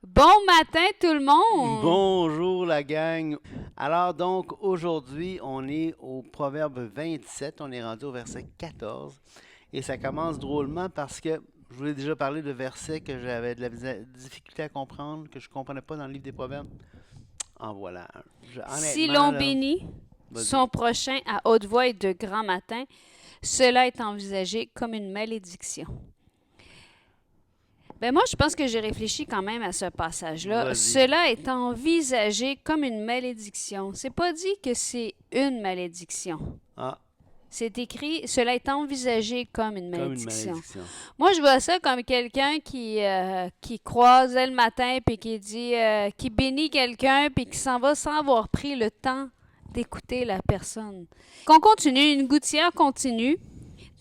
Bon matin tout le monde! Bonjour la gang. Alors donc aujourd'hui on est au Proverbe 27, on est rendu au verset 14 et ça commence drôlement parce que je vous ai déjà parlé de versets que j'avais de la difficulté à comprendre, que je ne comprenais pas dans le livre des Proverbes. En voilà un. Si Honnêtement l'on là, bénit vas-y. son prochain à haute voix et de grand matin, cela est envisagé comme une malédiction. Ben moi, je pense que j'ai réfléchi quand même à ce passage-là. Vas-y. Cela est envisagé comme une malédiction. C'est pas dit que c'est une malédiction. Ah, C'est écrit, cela est envisagé comme une comme une malédiction. malédiction. Moi, je vois ça comme quelqu'un qui croisait le matin puis qui dit, qui bénit quelqu'un puis qui s'en va sans avoir pris le temps d'écouter la personne. Qu'on continue, une gouttière continue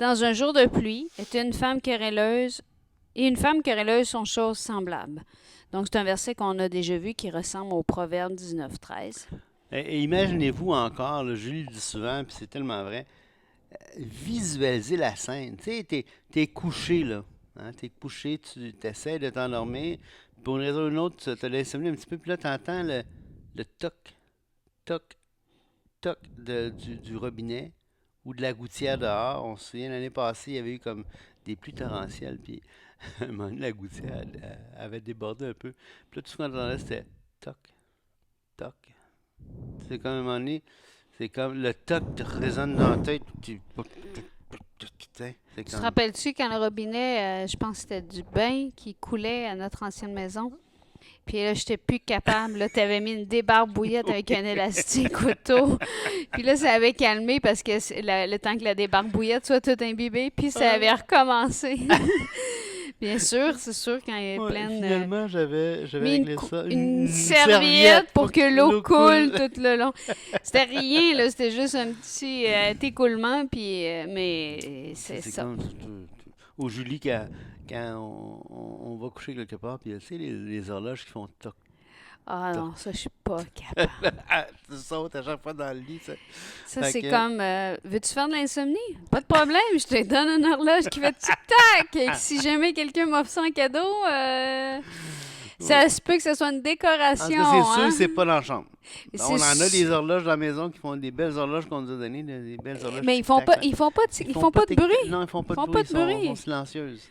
dans un jour de pluie est une femme querelleuse et une femme querelleuse sont choses semblables. Donc, c'est un verset qu'on a déjà vu qui ressemble au Proverbe 19-13. Et imaginez-vous encore, là, Julie le dit souvent, puis c'est tellement vrai, visualiser la scène. Tu sais, t'es couché, là. Hein, t'es couché, tu essaies de t'endormir. Pour une raison ou une autre, tu te laisses sommeiller un petit peu, puis là, tu entends le toc, toc, toc du robinet ou de la gouttière dehors. On se souvient, l'année passée, il y avait eu comme des pluies torrentielles, puis à un moment donné, la gouttière avait débordé un peu. Puis là, tout ce qu'on entendait, c'était toc, toc. C'est comme à un moment donné, c'est comme le toc te résonne dans la tête. C'est Tu te comme. rappelles-tu quand le robinet, je pense que c'était du bain qui coulait à notre ancienne maison? Puis là, j'étais plus capable. Là, t'avais mis une débarbouillette avec un élastique autour. Puis là, ça avait calmé parce que le temps que la débarbouillette soit toute imbibée, puis ça avait recommencé. Bien sûr, c'est sûr, quand elle est Ouais, pleine. finalement, j'avais Mis réglé ça. une Une serviette pour que l'eau l'eau coule coule. tout le long. C'était rien, là. C'était juste un petit écoulement, puis, mais c'est C'est ça. comme au Julie quand on va coucher quelque part, puis tu sais, les horloges qui font toc, Ah toc. non, ça, je suis pas capable. Tu sautes à chaque fois dans le lit. Ça. Ça, Fait c'est que, comme, veux-tu faire de l'insomnie? Pas de problème, je te donne une horloge qui fait tic-tac. Et que si jamais quelqu'un m'offre ça en cadeau, ouais. ça se peut que ce soit une En décoration, tout cas, c'est sûr que hein? c'est pas dans la chambre. On C'est en a des su- horloges dans la maison qui font des belles horloges qu'on nous a données, des belles horloges Mais tic-tac, là. ils font pas de bruit. Non, ils font Ils pas de font bruit, pas ils de sont bruit. silencieuses.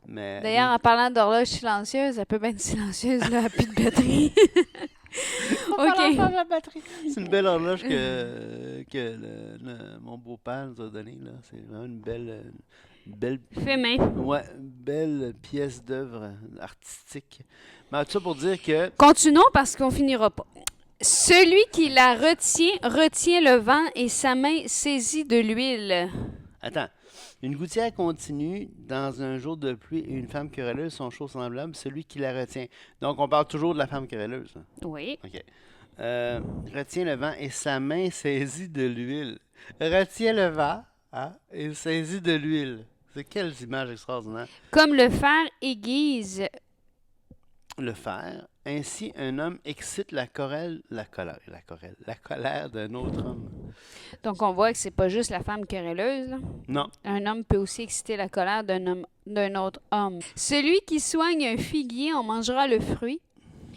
Mais D'ailleurs, en parlant d'horloge silencieuse, elle peut bien être silencieuse, là, elle a plus de batterie. on parle encore OK. de la batterie. C'est une belle horloge que mon beau-père nous a donnée, là. C'est vraiment une belle, Fait main. ouais, une belle pièce d'œuvre artistique. Mais tout ça pour dire que, Continuons parce qu'on finira pas. Celui qui la retient, retient le vent et sa main saisit de l'huile. attends, une gouttière continue dans un jour de pluie et une femme querelleuse sont choses semblables, celui qui la retient. Donc, on parle toujours de la femme querelleuse, hein. Oui. OK. Retient le vent et sa main saisit de l'huile. Retient le vent, hein, et saisit de l'huile. C'est quelles images extraordinaires. Comme le fer aiguise. Le fer. Ainsi, un homme excite la colère d'un autre homme. Donc, on voit que c'est pas juste la femme querelleuse, là. Non. Un homme peut aussi exciter la colère d'un autre homme. Celui qui soigne un figuier en mangera le fruit,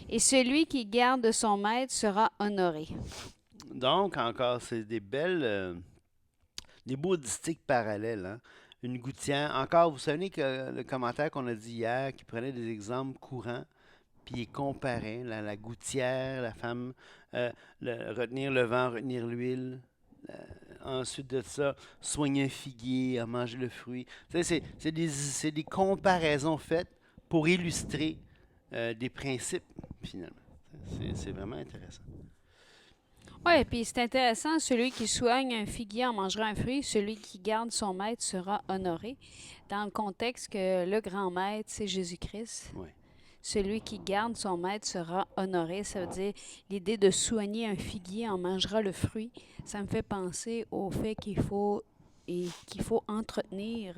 et celui qui garde son maître sera honoré. Donc, encore, c'est des beaux distiques parallèles, hein. Une gouttière. Encore, vous savez que le commentaire qu'on a dit hier, qui prenait des exemples courants, puis il comparait la gouttière, la femme, euh, retenir le vent, retenir l'huile. euh, Ensuite de ça, soigner un figuier, en manger le fruit. Tu sais, c'est des comparaisons faites pour illustrer des principes, finalement. C'est vraiment intéressant. Oui, puis c'est intéressant, celui qui soigne un figuier en mangera un fruit, celui qui garde son maître sera honoré. Dans le contexte que le grand maître, c'est Jésus-Christ. Oui. Celui qui garde son maître sera honoré. Ça veut dire l'idée de soigner un figuier en mangera le fruit. Ça me fait penser au fait qu'il faut entretenir.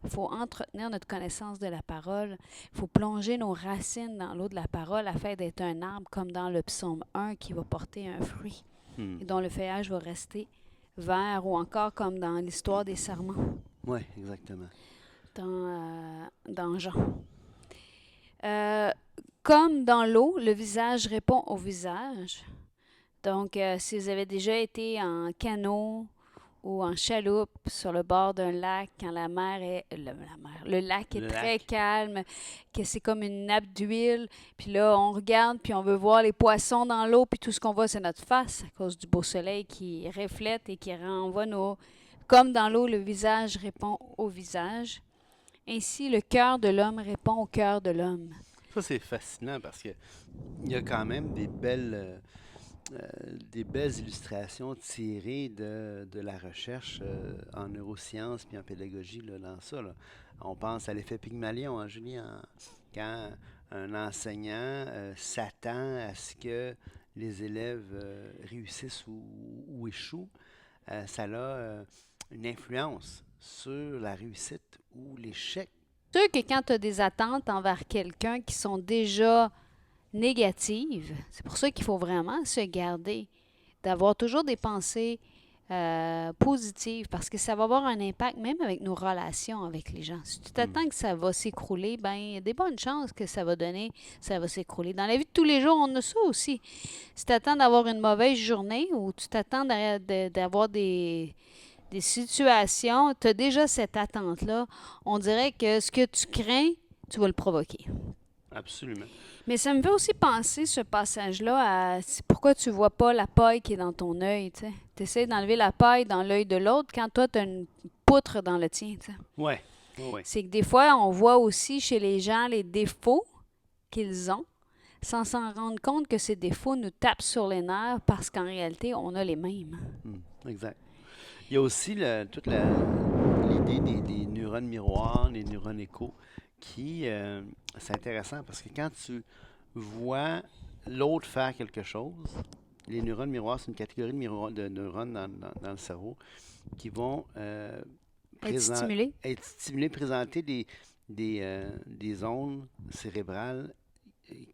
Il faut entretenir notre connaissance de la parole. Il faut plonger nos racines dans l'eau de la parole afin d'être un arbre comme dans le psaume 1 qui va porter un fruit Hmm. et dont le feuillage va rester vert ou encore comme dans l'histoire des serments Oui, exactement. dans Jean. Euh, comme dans l'eau, le visage répond au visage. Donc, si vous avez déjà été en canot ou en chaloupe sur le bord d'un lac, quand le lac est Le très lac. calme, que c'est comme une nappe d'huile, puis là, on regarde, puis on veut voir les poissons dans l'eau, puis tout ce qu'on voit, c'est notre face à cause du beau soleil qui reflète et qui renvoie nos... Comme dans l'eau, le visage répond au visage. Ainsi, le cœur de l'homme répond au cœur de l'homme. Ça, c'est fascinant parce que il y a quand même des belles illustrations tirées de la recherche en neurosciences puis en pédagogie là, dans ça. Là. On pense à l'effet Pygmalion, hein, Julie, quand un enseignant s'attend à ce que les élèves réussissent ou échouent, ça a une influence sur la réussite ou l'échec. C'est sûr que quand tu as des attentes envers quelqu'un qui sont déjà négatives, c'est pour ça qu'il faut vraiment se garder, d'avoir toujours des pensées positives, parce que ça va avoir un impact même avec nos relations avec les gens. Si tu Hmm. t'attends que ça va s'écrouler, ben il y a des bonnes chances que ça va s'écrouler. Dans la vie de tous les jours, on a ça aussi. Si tu attends d'avoir une mauvaise journée ou tu t'attends d'avoir des situations, tu as déjà cette attente-là, on dirait que ce que tu crains, tu vas le provoquer. Absolument. Mais ça me fait aussi penser, ce passage-là, à pourquoi tu vois pas la paille qui est dans ton œil, tu sais. Tu essaies d'enlever la paille dans l'œil de l'autre quand toi, tu as une poutre dans le tien, tu sais. Ouais, ouais, ouais. C'est que des fois, on voit aussi chez les gens les défauts qu'ils ont, sans s'en rendre compte que ces défauts nous tapent sur les nerfs parce qu'en réalité, on a les mêmes. Exact. Il y a aussi l'idée des neurones miroirs, les neurones échos, qui, c'est intéressant parce que quand tu vois l'autre faire quelque chose, les neurones miroirs, c'est une catégorie de neurones dans le cerveau qui vont Être stimulé. être stimulés, présenter des ondes cérébrales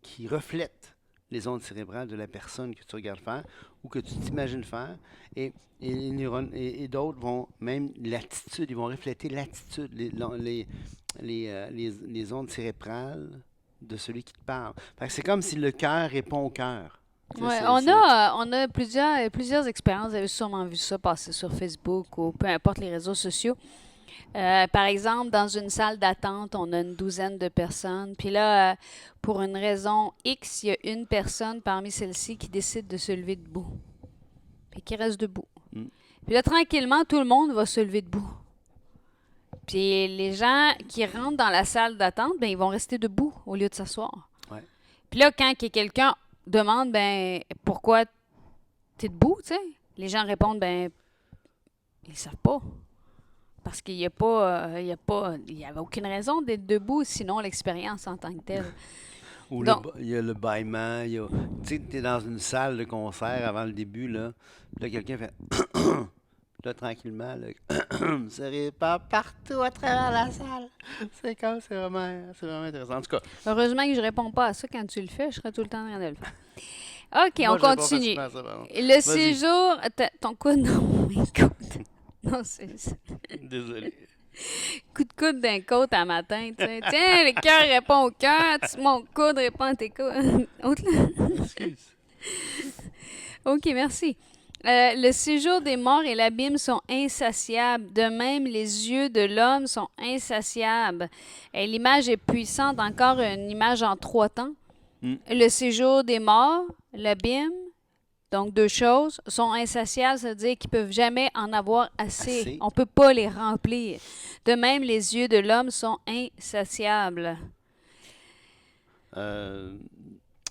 qui reflètent les ondes cérébrales de la personne que tu regardes faire ou que tu t'imagines faire. Et les neurones, et d'autres vont, même l'attitude, ils vont refléter l'attitude, les ondes cérébrales de celui qui te parle. Fait que c'est comme si le cœur répond au cœur. Tu sais, Ouais, on a plusieurs expériences. Vous avez sûrement vu ça passer sur Facebook ou peu importe les réseaux sociaux. Par exemple, dans une salle d'attente, on a une douzaine de personnes. Puis là, pour une raison X, il y a une personne parmi celles-ci qui décide de se lever debout. Puis qui reste debout. Mm. Puis là, tranquillement, tout le monde va se lever debout. Puis les gens qui rentrent dans la salle d'attente, ben, ils vont rester debout au lieu de s'asseoir. Ouais. Puis là, quand quelqu'un demande, ben, pourquoi t'es debout, tu sais, les gens répondent, ben, ils savent pas. Parce qu'il n'y a pas, il y avait aucune raison d'être debout, sinon l'expérience en tant que telle. Ou Donc, il y a le bâillement, tu sais, tu es dans une salle de concert avant le début, là, puis là, quelqu'un fait là, tranquillement, là, ça répand partout à travers la salle. C'est vraiment intéressant. En tout cas, heureusement que je réponds pas à ça quand tu le fais, je serais tout le temps en train de le faire. OK, moi, on je réponds continue. facilement à ça, pardon. Le Vas-y. séjour, ton coude dans mon côte. Non, c'est Désolé. coup de coude d'un côte à matin, tu sais. Tiens, le cœur répond au cœur, mon coude répond à tes coudes. Autre là. Excuse. OK, merci. Le séjour des morts et l'abîme sont insatiables. De même, les yeux de l'homme sont insatiables. Et l'image est puissante, encore une image en 3 temps. Mm. Le séjour des morts, l'abîme, donc 2 choses, sont insatiables, c'est-à-dire qu'ils ne peuvent jamais en avoir assez. Assez. On ne peut pas les remplir. De même, les yeux de l'homme sont insatiables.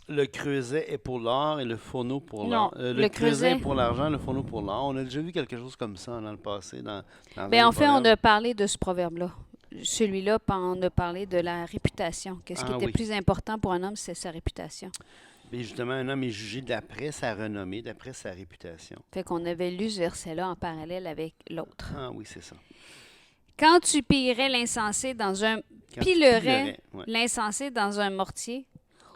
Le creuset est pour l'or et le fourneau pour Non, l'or. le Le creuset creuset. est pour l'argent, le fourneau pour l'or. On a déjà vu quelque chose comme ça dans le passé, dans Bien, un en fait, on proverbe. a parlé de ce proverbe-là. Celui-là, on a parlé de la réputation. Que ce qui Ah était oui. plus important pour un homme, c'est sa réputation. Mais justement, un homme est jugé d'après sa renommée, d'après sa réputation. Fait qu'on avait lu ce verset-là en parallèle avec l'autre. Ah oui, c'est ça. Quand tu pillerais l'insensé dans un... Quand tu Pilerais pilerais, ouais. l'insensé dans un mortier,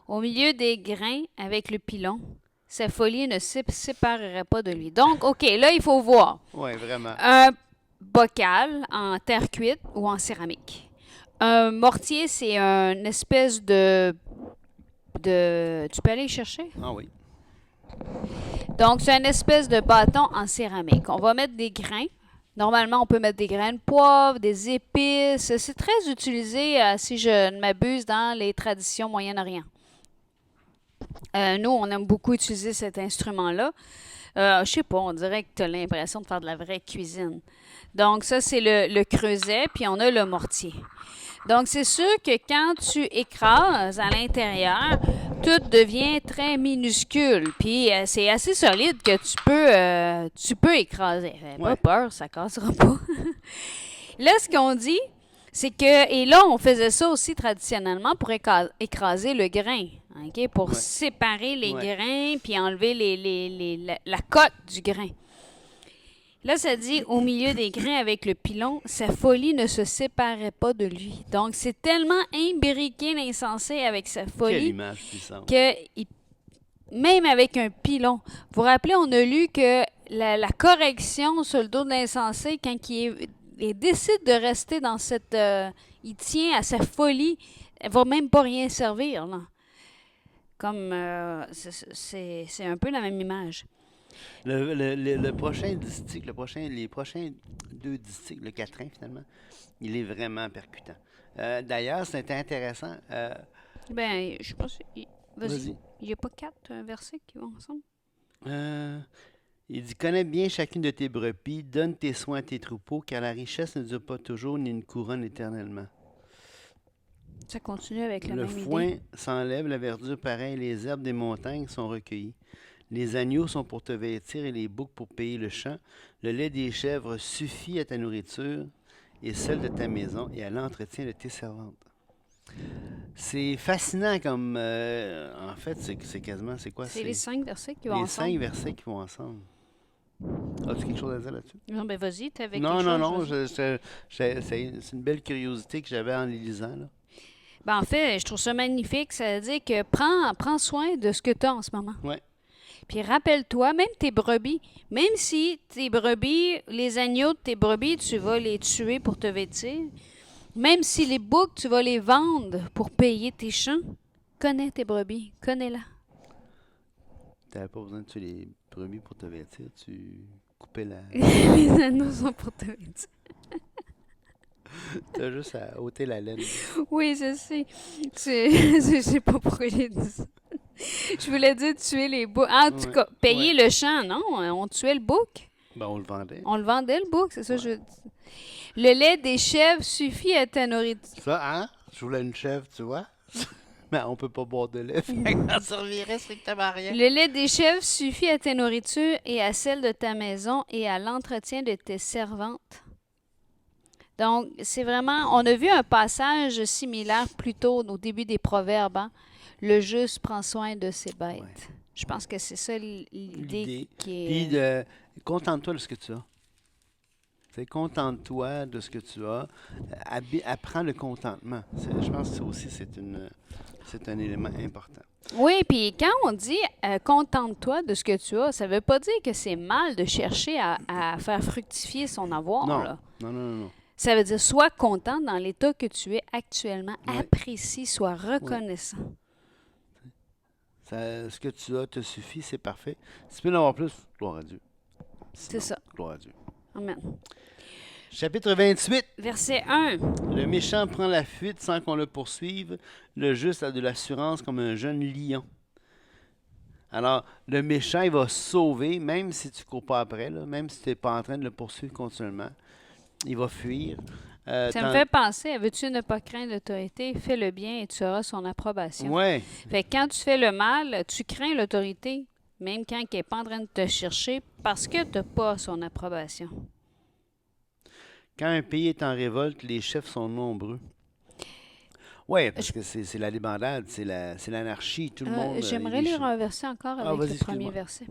au milieu des grains avec le pilon, sa folie ne se séparerait pas de lui. Donc, OK, là, il faut voir. Ouais, vraiment. Un bocal en terre cuite ou en céramique. Un mortier, c'est une espèce de Tu peux aller le chercher. Ah oui. Donc, c'est une espèce de bâton en céramique. On va mettre des grains. Normalement, on peut mettre des grains de poivre, des épices. C'est très utilisé, si je ne m'abuse, dans les traditions Moyen-Orient. Nous, on aime beaucoup utiliser cet instrument-là. Je sais pas, on dirait que tu as l'impression de faire de la vraie cuisine. Donc, ça, c'est le creuset, puis on a le mortier. Donc, c'est sûr que quand tu écrases à l'intérieur, tout devient très minuscule. Puis, c'est assez solide que tu peux écraser. Pas Ouais. peur, ça cassera pas. Là, ce qu'on dit, c'est que, et là, on faisait ça aussi traditionnellement pour écraser le grain, OK? Pour Ouais. séparer les Ouais. grains puis enlever la coque du grain. Là, ça dit au milieu des grains avec le pilon, sa folie ne se séparait pas de lui. Donc, c'est tellement imbriqué l'insensé avec sa Quelle folie image puissante. que même avec un pilon. Vous vous rappelez, on a lu que la correction sur le dos de l'insensé, quand il décide de rester dans cette... il tient à sa folie, elle va même pas rien servir, là. Comme... c'est un peu la même image. Le prochain distique, les prochains 2 distiques, le quatrain finalement, il est vraiment percutant. D'ailleurs, c'est intéressant. Ben, je pense... Vas-y. Vas-y. Il n'y a pas 4 versets qui vont ensemble? Il dit, connais bien chacune de tes brebis, donne tes soins à tes troupeaux, car la richesse ne dure pas toujours, ni une couronne éternellement. Ça continue avec la Le même foin idée. s'enlève, la verdure pareille, les herbes des montagnes sont recueillies. Les agneaux sont pour te vêtir et les boucs pour payer le champ. Le lait des chèvres suffit à ta nourriture et celle de ta maison et à l'entretien de tes servantes. C'est fascinant comme... en fait, c'est quasiment... C'est quoi? C'est les 5 versets qui vont les ensemble. 5 versets qui vont ensemble. As-tu quelque chose à dire là-dessus? Non, ben vas-y, t'es avec Non, quelque non, chose. non. Vas-y. C'est une belle curiosité que j'avais en les lisant. Là. Ben, en fait, je trouve ça magnifique. Ça veut dire que prends soin de ce que tu as en ce moment. Ouais. Puis rappelle-toi, même tes brebis, même si tes brebis, les agneaux de tes brebis, tu vas les tuer pour te vêtir, même si les boucs, tu vas les vendre pour payer tes champs, connais tes brebis, connais-la. Tu n'avais pas besoin de tuer les brebis pour te vêtir. Tu coupais la... Les anneaux sont pour te vêtir. Tu as juste à ôter la laine. Oui, je sais. Je sais pas pourquoi j'ai dit ça. Je voulais dire tuer les boucs. En tout Ouais. cas, payer Ouais. le champ, non? On tuait le bouc. Ben, on le vendait. On le vendait, le bouc, c'est ça que Ouais. je dis. Le lait des chèvres suffit à ta nourriture. Ça, hein? Je voulais une chèvre, tu vois? Mais on peut pas boire de lait. Fait que ça servirait strictement à rien. Le lait des chèvres suffit à ta nourriture et à celle de ta maison et à l'entretien de tes servantes. Donc, c'est vraiment... On a vu un passage similaire plus tôt au début des Proverbes. Hein? Le juste prend soin de ses bêtes. Ouais. Je pense que c'est ça l'idée L'idée. qui Puis, est... contente-toi de ce que tu as. Tu sais, contente-toi de ce que tu as. Apprends le contentement. Je pense que ça aussi, c'est un élément important. Oui, puis quand on dit contente-toi de ce que tu as, ça ne veut pas dire que c'est mal de chercher à faire fructifier son avoir. Non. Là. Non. Ça veut dire sois content dans l'état que tu es actuellement. Ouais. Apprécie, sois reconnaissant. Ce que tu as te suffit, c'est parfait. Si tu peux en avoir plus, gloire à Dieu. C'est ça. Gloire à Dieu. Amen. Chapitre 28. Verset 1. Le méchant prend la fuite sans qu'on le poursuive. Le juste a de l'assurance comme un jeune lion. Alors, le méchant, il va se sauver, même si tu ne cours pas après, là, même si tu n'es pas en train de le poursuivre continuellement. Il va fuir. Ça me fait penser, veux-tu ne pas craindre l'autorité? Fais le bien et tu auras son approbation. Ouais. Fait que quand tu fais le mal, tu crains l'autorité, même quand elle n'est pas en train de te chercher, parce que tu n'as pas son approbation. Quand un pays est en révolte, les chefs sont nombreux. Oui, parce que c'est la débandade, c'est l'anarchie, tout le monde... J'aimerais lire un verset encore avec vas-y, le premier excuse-moi. verset.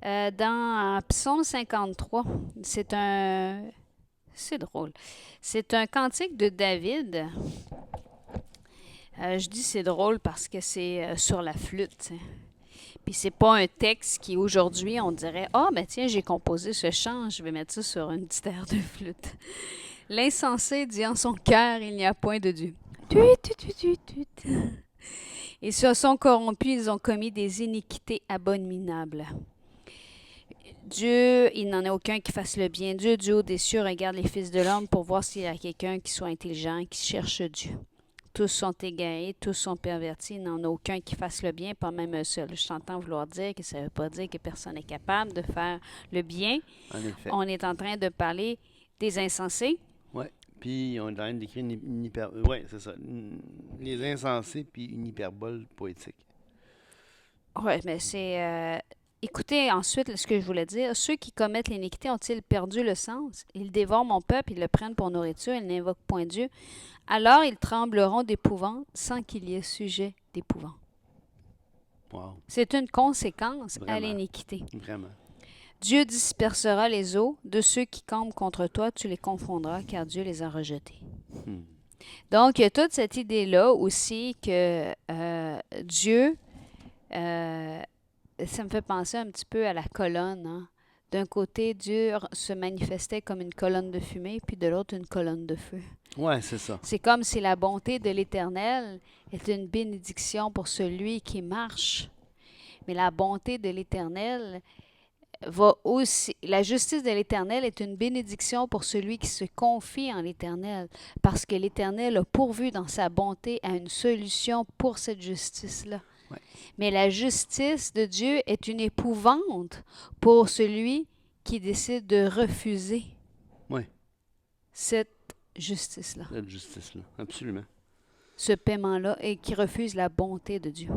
Vas-y. Dans Psaume 53, c'est drôle. C'est un cantique de David. Je dis c'est drôle parce que c'est sur la flûte. T'sais. Puis c'est pas un texte qui aujourd'hui on dirait ben tiens j'ai composé ce chant, je vais mettre ça sur une petite air de flûte. L'insensé dit en son cœur il n'y a point de Dieu. Tut, tut, tut, tut, tut. Ils se sont corrompus, ils ont commis des iniquités abominables. Dieu, il n'en a aucun qui fasse le bien. Dieu, du haut des cieux, regarde les fils de l'homme pour voir s'il y a quelqu'un qui soit intelligent, qui cherche Dieu. Tous sont égarés, tous sont pervertis, il n'en a aucun qui fasse le bien, pas même un seul. Je t'entends vouloir dire que ça ne veut pas dire que personne n'est capable de faire le bien. En effet. On est en train de parler des insensés. Oui. Puis on est en train d'écrire une hyperbole. Oui, c'est ça. Les insensés, puis une hyperbole poétique. Oui, mais c'est... Écoutez ensuite ce que je voulais dire. Ceux qui commettent l'iniquité ont-ils perdu le sens? Ils dévorent mon peuple, ils le prennent pour nourriture, ils n'invoquent point Dieu. Alors ils trembleront d'épouvante sans qu'il y ait sujet d'épouvante. Wow. C'est une conséquence à Vraiment. l'iniquité. Vraiment. Dieu dispersera les eaux de ceux qui campent contre toi, tu les confondras, car Dieu les a rejetés. Hmm. Donc, il y a toute cette idée-là aussi que Dieu, ça me fait penser un petit peu à la colonne. Hein. D'un côté, Dieu se manifestait comme une colonne de fumée, puis de l'autre, une colonne de feu. Ouais, c'est ça. C'est comme si la bonté de l'Éternel est une bénédiction pour celui qui marche. Mais la bonté de l'Éternel va aussi, la justice de l'Éternel est une bénédiction pour celui qui se confie en l'Éternel, parce que l'Éternel a pourvu dans sa bonté à une solution pour cette justice-là. Ouais. Mais la justice de Dieu est une épouvante pour celui qui décide de refuser Ouais. cette justice-là, Cette justice-là. Absolument. ce paiement-là, et qui refuse la bonté de Dieu.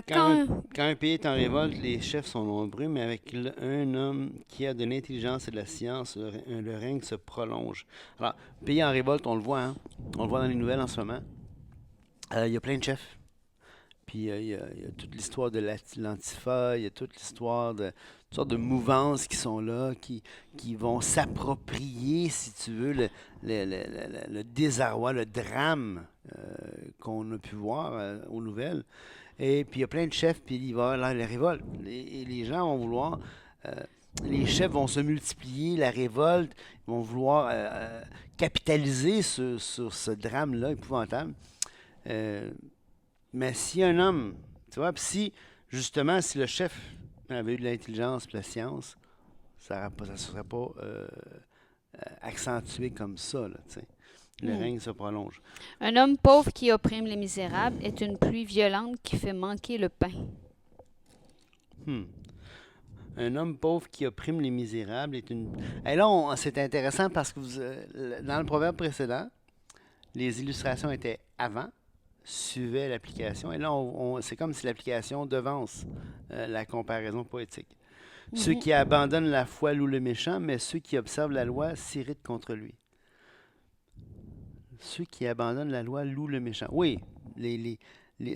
Quand un pays est en révolte, les chefs sont nombreux, mais avec un homme qui a de l'intelligence et de la science, le règne se prolonge. Alors, pays en révolte, on le voit, hein? On le voit dans les nouvelles en ce moment. Il y a plein de chefs. Puis il y a toute l'histoire de l'Antifa, il y a toute l'histoire de toutes sortes de mouvances qui sont là, qui vont s'approprier, si tu veux, le désarroi, le drame qu'on a pu voir aux nouvelles. Et puis il y a plein de chefs, puis il va y avoir la révolte. Et les gens vont vouloir, les chefs vont se multiplier, la révolte, ils vont vouloir capitaliser sur ce drame-là épouvantable. Mais si un homme, tu vois, puis si, justement, si le chef avait eu de l'intelligence et de la science, ça ne serait pas accentué comme ça, là, tu sais. Le règne se prolonge. Un homme pauvre qui opprime les misérables est une pluie violente qui fait manquer le pain. Un homme pauvre qui opprime les misérables est une... Et là, c'est intéressant parce que dans le proverbe précédent, les illustrations étaient avant, suivaient l'application. Et là, c'est comme si l'application devance la comparaison poétique. Ceux qui abandonnent la foi louent le méchant, mais ceux qui observent la loi s'irritent contre lui. Ceux qui abandonnent la loi louent le méchant. Oui,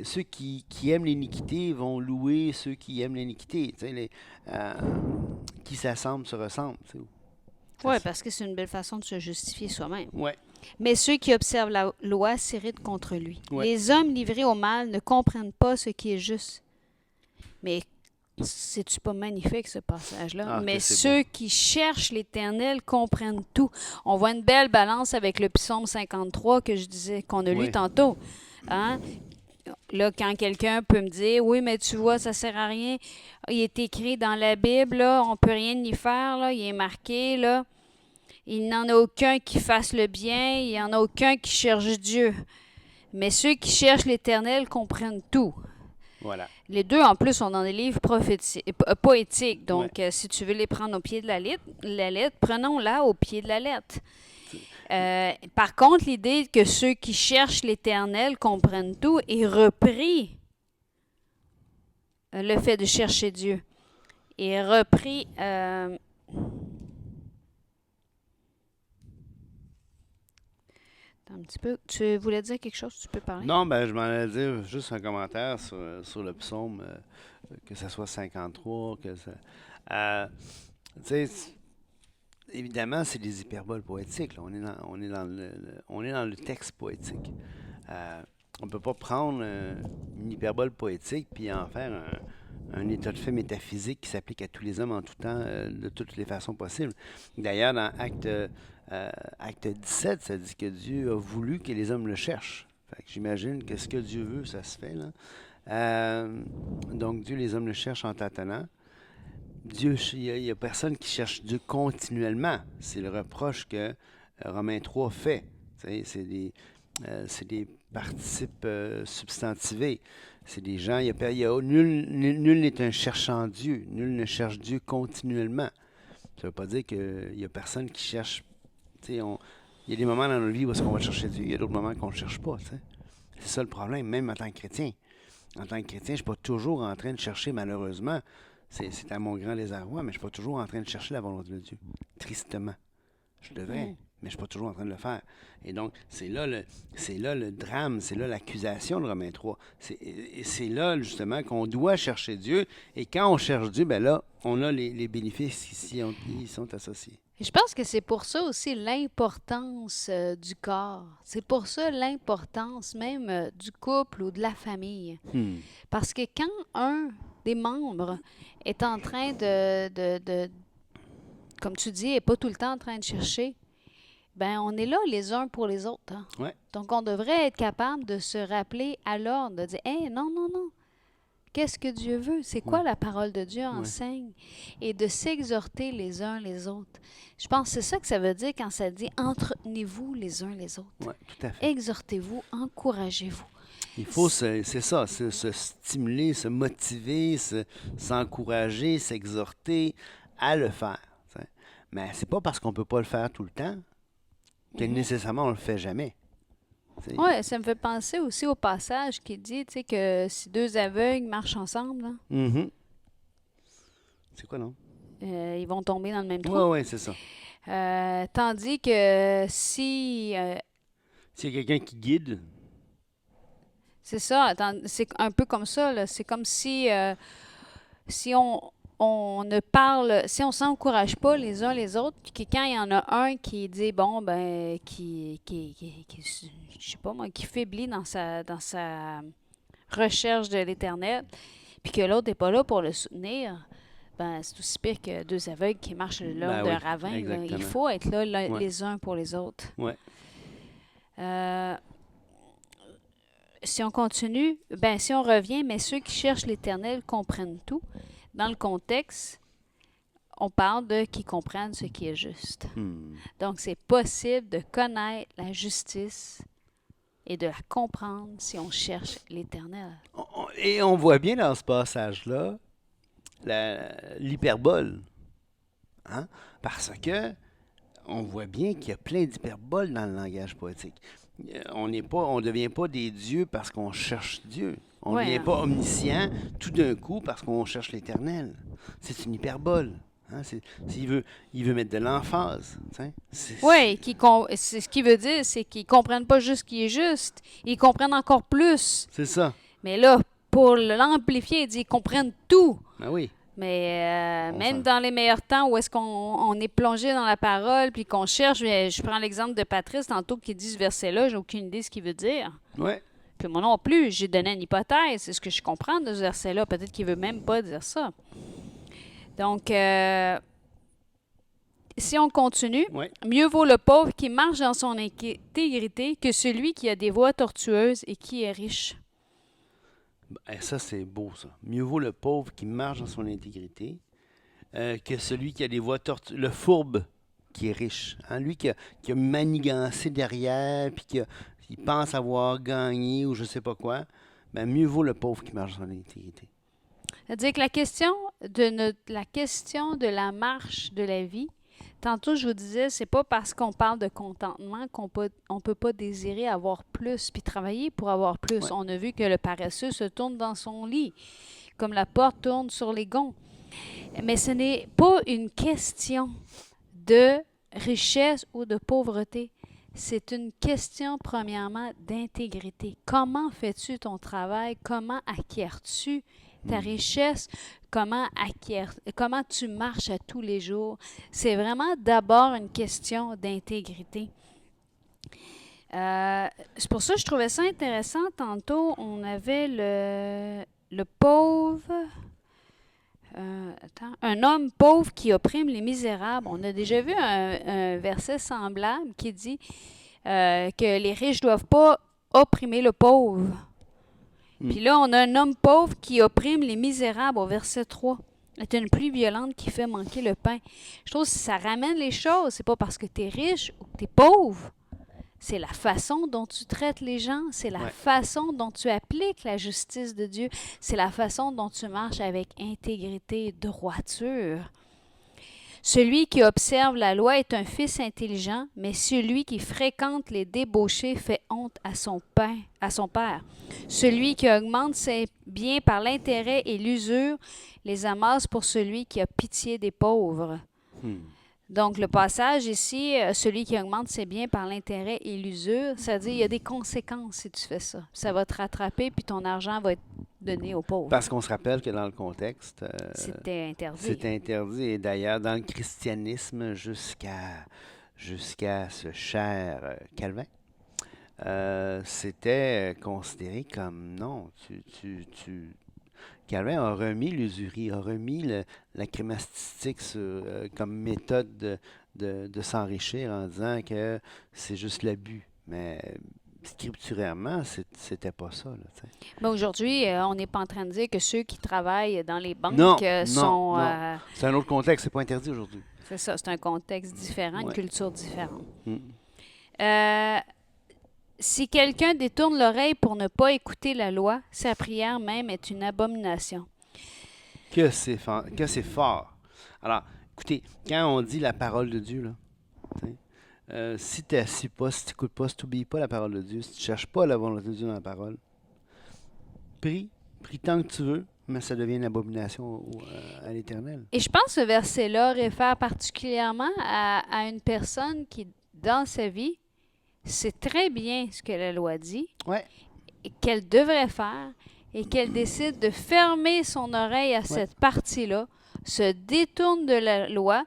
ceux qui aiment l'iniquité vont louer ceux qui aiment l'iniquité. Tu sais, qui s'assemblent se ressemblent. Oui, parce que c'est une belle façon de se justifier soi-même. Ouais. Mais ceux qui observent la loi s'irritent contre lui. Ouais. Les hommes livrés au mal ne comprennent pas ce qui est juste. Mais c'est-tu pas magnifique, ce passage-là? Ah, mais que c'est ceux beau. qui cherchent l'Éternel comprennent tout. On voit une belle balance avec le psaume 53 que je disais, qu'on a lu Oui. tantôt. Hein? Là, quand quelqu'un peut me dire, oui, mais tu vois, ça sert à rien. Il est écrit dans la Bible, là, on peut rien y faire, là, il est marqué, là. Il n'en a aucun qui fasse le bien, il n'y en a aucun qui cherche Dieu. Mais ceux qui cherchent l'Éternel comprennent tout. Voilà. Les deux, en plus, sont dans des livres poétiques. Donc, si tu veux les prendre au pied de la lettre, prenons-la au pied de la lettre. Par contre, l'idée que ceux qui cherchent l'Éternel comprennent tout est repris. Le fait de chercher Dieu est repris. Un petit peu. Tu voulais dire quelque chose? Tu peux parler? Non, ben je m'en allais dire juste un commentaire sur le psaume, que ce soit 53, que ça... tu sais, évidemment, c'est des hyperboles poétiques, là. On est dans le texte poétique. On ne peut pas prendre une hyperbole poétique puis en faire un état de fait métaphysique qui s'applique à tous les hommes en tout temps, de toutes les façons possibles. D'ailleurs, dans Acte 17, ça dit que Dieu a voulu que les hommes le cherchent. Fait que j'imagine que ce que Dieu veut, ça se fait, là. Donc, Dieu, les hommes le cherchent en tâtonnant. Dieu, il y a personne qui cherche Dieu continuellement. C'est le reproche que Romains 3 fait. Tu sais, c'est des participes substantivés. C'est des gens, nul n'est un cherchant Dieu. Nul ne cherche Dieu continuellement. Ça ne veut pas dire qu'il n'y a personne qui cherche. Tu sais, il y a des moments dans notre vie où est-ce qu'on va chercher Dieu, il y a d'autres moments qu'on ne le cherche pas. Tu sais. C'est ça le problème, même en tant que chrétien. En tant que chrétien, je ne suis pas toujours en train de chercher, malheureusement. C'est à mon grand désarroi, mais je ne suis pas toujours en train de chercher la volonté de Dieu. Tristement. Je devrais, mais je ne suis pas toujours en train de le faire. Et donc, c'est là le drame, c'est là l'accusation de Romains 3. C'est là, justement, qu'on doit chercher Dieu. Et quand on cherche Dieu, ben là, on a les bénéfices qui sont associés. Et je pense que c'est pour ça aussi l'importance du corps. C'est pour ça l'importance même du couple ou de la famille. Parce que quand un des membres est en train comme tu dis, n'est pas tout le temps en train de chercher, ben on est là les uns pour les autres. Hein? Ouais. Donc, on devrait être capable de se rappeler à l'ordre, de dire « Hey, non, non, non, qu'est-ce que Dieu veut? C'est quoi la parole de Dieu enseigne? » Et de s'exhorter les uns les autres. Je pense que c'est ça que ça veut dire quand ça dit « Entretenez-vous les uns les autres. » Oui, tout à fait. Exhortez-vous, encouragez-vous. Il faut, se stimuler, se motiver, s'encourager, s'exhorter à le faire. T'sais. Mais c'est pas parce qu'on peut pas le faire tout le temps que nécessairement on le fait jamais. Oui, ça me fait penser aussi au passage qui dit que si deux aveugles marchent ensemble, là, c'est quoi, non? Ils vont tomber dans le même trou. Oui, c'est ça. Tandis que si... s'il y a quelqu'un qui guide... C'est ça, c'est un peu comme ça. Là. C'est comme si on ne parle, si on s'encourage pas les uns les autres, puis que quand il y en a un qui dit, bon, ben, je sais pas moi, qui faiblit dans sa recherche de l'Éternel, puis que l'autre n'est pas là pour le soutenir, ben, c'est aussi pire que deux aveugles qui marchent le long d'un ravin. Il faut être là les uns pour les autres. Ouais. Si on continue, ben si on revient, mais ceux qui cherchent l'Éternel comprennent tout. Dans le contexte, on parle de qui comprennent ce qui est juste. Donc, c'est possible de connaître la justice et de la comprendre si on cherche l'Éternel. Et on voit bien dans ce passage-là l'hyperbole. Hein? Parce que on voit bien qu'il y a plein d'hyperboles dans le langage poétique. On ne devient pas des dieux parce qu'on cherche Dieu. On ne devient pas omniscient tout d'un coup parce qu'on cherche l'Éternel. C'est une hyperbole. Hein? Il veut mettre de l'emphase. Oui, ce qu'il veut dire, c'est qu'ils ne comprennent pas juste ce qui est juste. Ils comprennent encore plus. C'est ça. Mais là, pour l'amplifier, il dit qu'ils comprennent tout. Ben oui. Mais même dans les meilleurs temps où est-ce qu'on est plongé dans la parole puis qu'on cherche, je prends l'exemple de Patrice tantôt qui dit ce verset-là, j'ai aucune idée de ce qu'il veut dire. Oui. Puis moi non plus, j'ai donné une hypothèse, c'est ce que je comprends de ce verset-là. Peut-être qu'il veut même pas dire ça. Donc, si on continue, mieux vaut le pauvre qui marche dans son intégrité que celui qui a des voies tortueuses et qui est riche. Ça, c'est beau, ça. Mieux vaut le pauvre qui marche dans son intégrité que celui qui a des voies tortueuses. Le fourbe qui est riche. Hein? Lui qui a manigancé derrière, puis qui pense avoir gagné ou je ne sais pas quoi. Ben, mieux vaut le pauvre qui marche dans son intégrité. C'est-à-dire que la question de la marche de la vie, tantôt je vous disais, c'est pas parce qu'on parle de contentement qu'on peut pas désirer avoir plus puis travailler pour avoir plus. Ouais. On a vu que le paresseux se tourne dans son lit, comme la porte tourne sur les gonds. Mais ce n'est pas une question de richesse ou de pauvreté. C'est une question, premièrement, d'intégrité. Comment fais-tu ton travail? Comment acquiers-tu ta richesse? Comment tu marches à tous les jours? C'est vraiment d'abord une question d'intégrité. C'est pour ça que je trouvais ça intéressant. Tantôt, on avait le pauvre... un homme pauvre qui opprime les misérables. On a déjà vu un verset semblable qui dit que les riches ne doivent pas opprimer le pauvre. Mm. Puis là, on a un homme pauvre qui opprime les misérables au verset 3. C'est une pluie violente qui fait manquer le pain. Je trouve que ça ramène les choses. C'est pas parce que tu es riche ou que tu es pauvre. C'est la façon dont tu traites les gens. C'est la Ouais. façon dont tu appliques la justice de Dieu. C'est la façon dont tu marches avec intégrité et droiture. Celui qui observe la loi est un fils intelligent, mais celui qui fréquente les débauchés fait honte à son père. Celui qui augmente ses biens par l'intérêt et l'usure les amasse pour celui qui a pitié des pauvres. Hmm. Donc, le passage ici, celui qui augmente ses biens par l'intérêt et l'usure, ça veut dire qu'il y a des conséquences si tu fais ça. Ça va te rattraper, puis ton argent va être donné aux pauvres. Parce qu'on se rappelle que dans le contexte, C'était interdit. c'est interdit. Et d'ailleurs, dans le christianisme, jusqu'à ce cher Calvin, c'était considéré comme non. Calvin a remis l'usurie, a remis la crémastique comme méthode de s'enrichir en disant que c'est juste l'abus. Mais scripturairement, c'était pas ça. Là, tu sais. Mais aujourd'hui, on n'est pas en train de dire que ceux qui travaillent dans les banques Non, sont... non. C'est un autre contexte, c'est pas interdit aujourd'hui. c'est ça, c'est un contexte différent, une Ouais. culture différente. Mm. Si quelqu'un détourne l'oreille pour ne pas écouter la loi, sa prière même est une abomination. Que c'est fort. Alors, écoutez, quand on dit la parole de Dieu, là, tu sais, si tu n'assis pas, si tu n'écoutes pas, si tu n'oublies pas la parole de Dieu, si tu ne cherches pas la volonté de Dieu dans la parole, prie tant que tu veux, mais ça devient une abomination à l'Éternel. Et je pense que ce verset-là réfère particulièrement à une personne qui, dans sa vie, sait très bien ce que la loi dit, Ouais, et qu'elle devrait faire, et qu'elle décide de fermer son oreille à cette partie-là, se détourne de la loi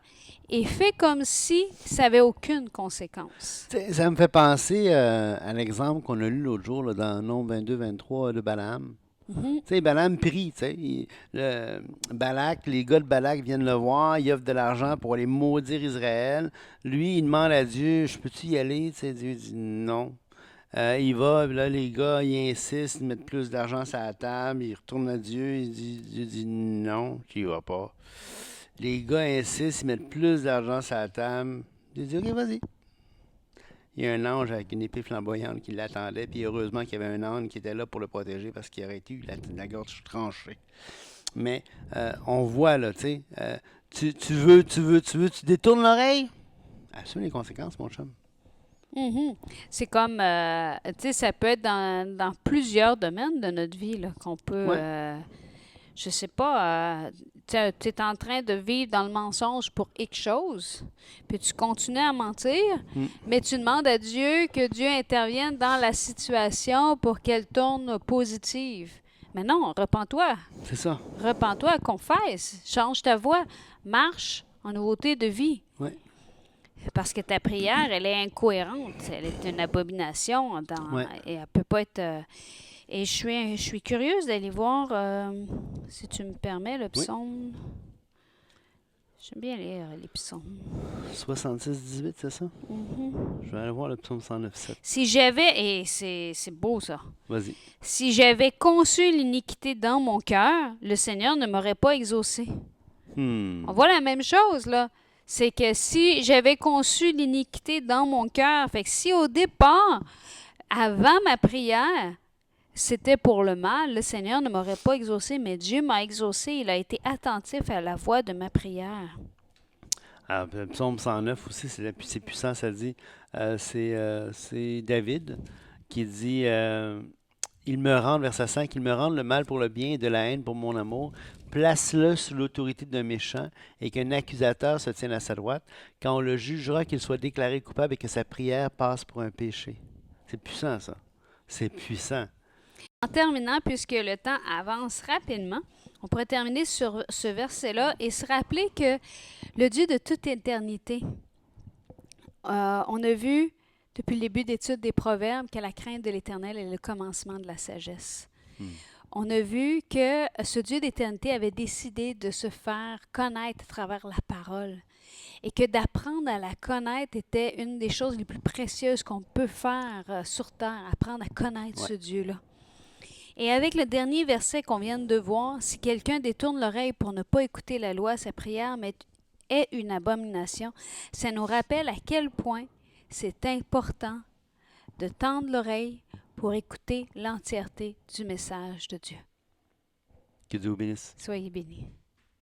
et fait comme si ça n'avait aucune conséquence. tu sais, ça me fait penser à l'exemple qu'on a lu l'autre jour là, dans Nombre 22-23 de Balaam. Mhm. Tu sais, Balaam prie, tu sais. Les gars de Balak viennent le voir, ils offrent de l'argent pour aller maudire Israël. Lui, il demande à Dieu, je peux-tu y aller? Tu sais, Dieu dit non. Il va, puis là, les gars, ils insistent, ils mettent plus d'argent sur la table, ils retournent à Dieu, Dieu dit non, tu y vas pas. Les gars insistent, ils mettent plus d'argent sur la table. Dieu dit, OK, vas-y. Il y a un ange avec une épée flamboyante qui l'attendait, puis heureusement qu'il y avait un ange qui était là pour le protéger parce qu'il aurait eu la gorge tranchée. Mais on voit, là, tu sais, tu veux, tu détournes l'oreille? Assume les conséquences, mon chum. Mhm. C'est comme, tu sais, ça peut être dans plusieurs domaines de notre vie là, qu'on peut, Ouais. je sais pas, tu es en train de vivre dans le mensonge pour X chose, puis tu continues à mentir, Mm. mais tu demandes à Dieu que Dieu intervienne dans la situation pour qu'elle tourne positive. Mais non, repens-toi, C'est ça. confesse, change ta voix, marche en nouveauté de vie. Ouais. Parce que ta prière, elle est incohérente. Elle est une abomination. Ouais. Et elle peut pas être... et je suis curieuse d'aller voir, si tu me permets, le psaume. J'aime bien lire les psaumes. 66-18, c'est ça? Mhm. Je vais aller voir le psaume 109-7. Si j'avais... Et c'est beau, ça. Vas-y. Si j'avais conçu l'iniquité dans mon cœur, le Seigneur ne m'aurait pas exaucé. Hmm. On voit la même chose, là. C'est que si j'avais conçu l'iniquité dans mon cœur, fait que si au départ, avant ma prière, c'était pour le mal, le Seigneur ne m'aurait pas exaucé, mais Dieu m'a exaucé. Il a été attentif à la voix de ma prière. Alors, le psaume 109 aussi, c'est puissant, ça dit. C'est David qui dit il me rend, verset 5, il me rend le mal pour le bien et de la haine pour mon amour. Place-le sous l'autorité d'un méchant et qu'un accusateur se tienne à sa droite, quand on le jugera qu'il soit déclaré coupable et que sa prière passe pour un péché. C'est puissant, ça. C'est puissant. En terminant, puisque le temps avance rapidement, on pourrait terminer sur ce verset-là et se rappeler que le Dieu de toute éternité, on a vu depuis le début d'étude des Proverbes que la crainte de l'Éternel est le commencement de la sagesse. Hmm. On a vu que ce Dieu d'éternité avait décidé de se faire connaître à travers la parole. et que d'apprendre à la connaître était une des choses les plus précieuses qu'on peut faire sur terre, apprendre à connaître Ouais. ce Dieu-là. Et avec le dernier verset qu'on vient de voir, si quelqu'un détourne l'oreille pour ne pas écouter la loi, sa prière est une abomination, ça nous rappelle à quel point c'est important de tendre l'oreille pour écouter l'entièreté du message de Dieu. Que Dieu vous bénisse. Soyez bénis.